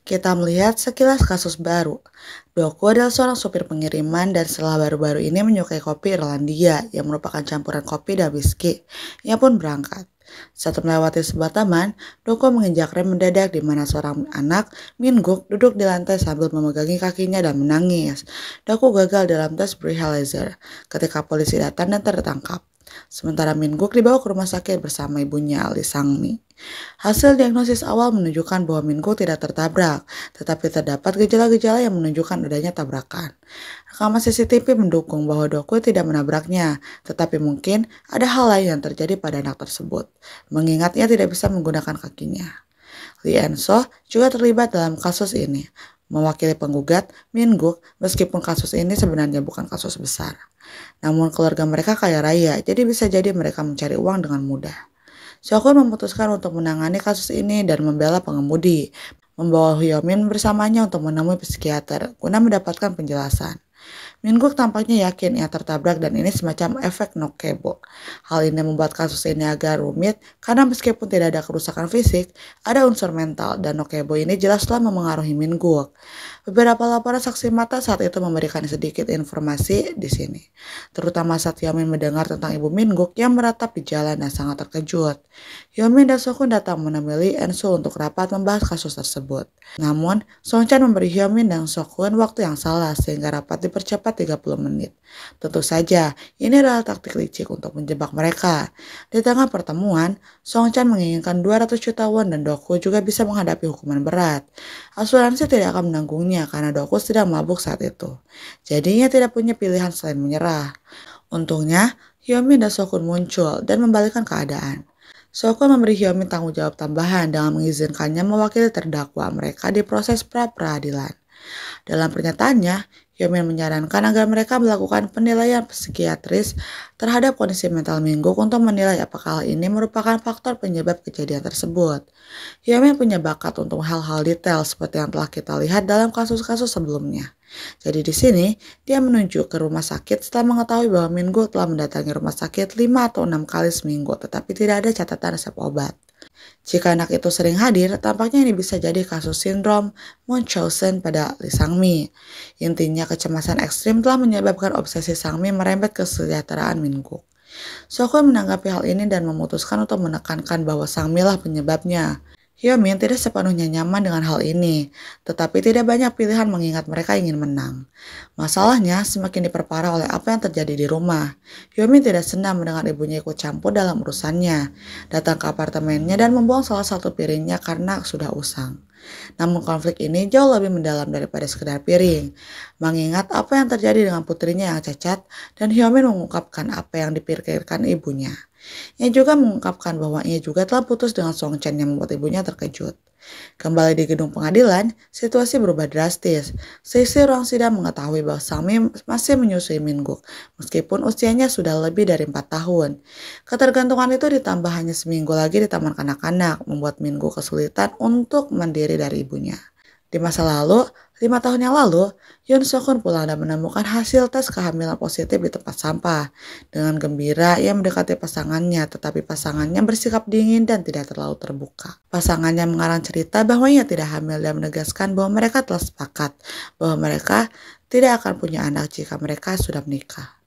Kita melihat sekilas kasus baru. Doku adalah seorang supir pengiriman dan setelah baru-baru ini menyukai kopi Irlandia yang merupakan campuran kopi dan whisky. Ia pun berangkat. Saat melewati sebuah taman, Doku menginjak rem mendadak di mana seorang anak, Minguk, duduk di lantai sambil memegangi kakinya dan menangis. Doku gagal dalam tes breathalyzer ketika polisi datang dan tertangkap. Sementara Minguk dibawa ke rumah sakit bersama ibunya, Lee Sang-mi. Hasil diagnosis awal menunjukkan bahwa Minggu tidak tertabrak, tetapi terdapat gejala-gejala yang menunjukkan adanya tabrakan. Rekaman CCTV mendukung bahwa Doku tidak menabraknya, tetapi mungkin ada hal lain yang terjadi pada anak tersebut, mengingatnya tidak bisa menggunakan kakinya. Lee Enso juga terlibat dalam kasus ini, mewakili penggugat Minggu meskipun kasus ini sebenarnya bukan kasus besar. Namun keluarga mereka kaya raya, jadi bisa jadi mereka mencari uang dengan mudah. Sokun memutuskan untuk menangani kasus ini dan membela pengemudi, membawa Hyomin bersamanya untuk menemui psikiater guna mendapatkan penjelasan. Minguk tampaknya yakin ia tertabrak dan ini semacam efek nokebo. Hal ini membuat kasus ini agak rumit karena meskipun tidak ada kerusakan fisik, ada unsur mental dan nokebo ini jelaslah memengaruhi Minguk. Beberapa laporan saksi mata saat itu memberikan sedikit informasi di sini, terutama saat Hyomin mendengar tentang ibu Minguk yang meratap di jalan dan sangat terkejut. Hyomin dan Sokun datang menemui Lee Enso untuk rapat membahas kasus tersebut. Namun, Songchan memberi Hyomin dan Sokun waktu yang salah sehingga rapat dipercepat 30 menit. Tentu saja, ini adalah taktik licik untuk menjebak mereka. Di tengah pertemuan, Songchan menginginkan 200 juta won dan Doku juga bisa menghadapi hukuman berat. Asuransi tidak akan menanggungnya karena Doku sedang mabuk saat itu. Jadinya tidak punya pilihan selain menyerah. Untungnya, Hyomin dan Sokun muncul dan membalikkan keadaan. Sokun memberi Hyomin tanggung jawab tambahan dengan mengizinkannya mewakili terdakwa mereka di proses pra-peradilan. Dalam pernyataannya, Hyomin menyarankan agar mereka melakukan penilaian psikiatris terhadap kondisi mental Minggu untuk menilai apakah hal ini merupakan faktor penyebab kejadian tersebut. Hyomin punya bakat untuk hal-hal detail seperti yang telah kita lihat dalam kasus-kasus sebelumnya. Jadi di sini, dia menunjuk ke rumah sakit setelah mengetahui bahwa Minggu telah mendatangi rumah sakit 5 atau 6 kali seminggu tetapi tidak ada catatan resep obat. Jika anak itu sering hadir, tampaknya ini bisa jadi kasus sindrom Munchausen pada Lee Sang-mi. Intinya kecemasan ekstrim telah menyebabkan obsesi Sang-mi merembet ke kesejahteraan Minggu. Sokun menanggapi hal ini dan memutuskan untuk menekankan bahwa Sang-mi lah penyebabnya. Hyomin tidak sepenuhnya nyaman dengan hal ini, tetapi tidak banyak pilihan mengingat mereka ingin menang. Masalahnya semakin diperparah oleh apa yang terjadi di rumah. Hyomin tidak senang mendengar ibunya ikut campur dalam urusannya, datang ke apartemennya dan membuang salah satu piringnya karena sudah usang. Namun konflik ini jauh lebih mendalam daripada sekedar piring. Mengingat apa yang terjadi dengan putrinya yang cacat, dan Hyomin mengungkapkan apa yang dipikirkan ibunya. Ia juga mengungkapkan bahwa ia juga telah putus dengan Song Chen yang membuat ibunya terkejut. Kembali di gedung pengadilan, situasi berubah drastis. Sisi ruang sidang mengetahui bahwa Sangmi masih menyusui Minguk, meskipun usianya sudah lebih dari 4 tahun. Ketergantungan itu ditambah hanya seminggu lagi di taman kanak-kanak, membuat Minguk kesulitan untuk mandiri dari ibunya. Di masa lalu, 5 tahun yang lalu, Yoon Sokun pulang dan menemukan hasil tes kehamilan positif di tempat sampah. Dengan gembira, ia mendekati pasangannya, tetapi pasangannya bersikap dingin dan tidak terlalu terbuka. Pasangannya mengarang cerita bahwa ia tidak hamil dan menegaskan bahwa mereka telah sepakat bahwa mereka tidak akan punya anak jika mereka sudah menikah.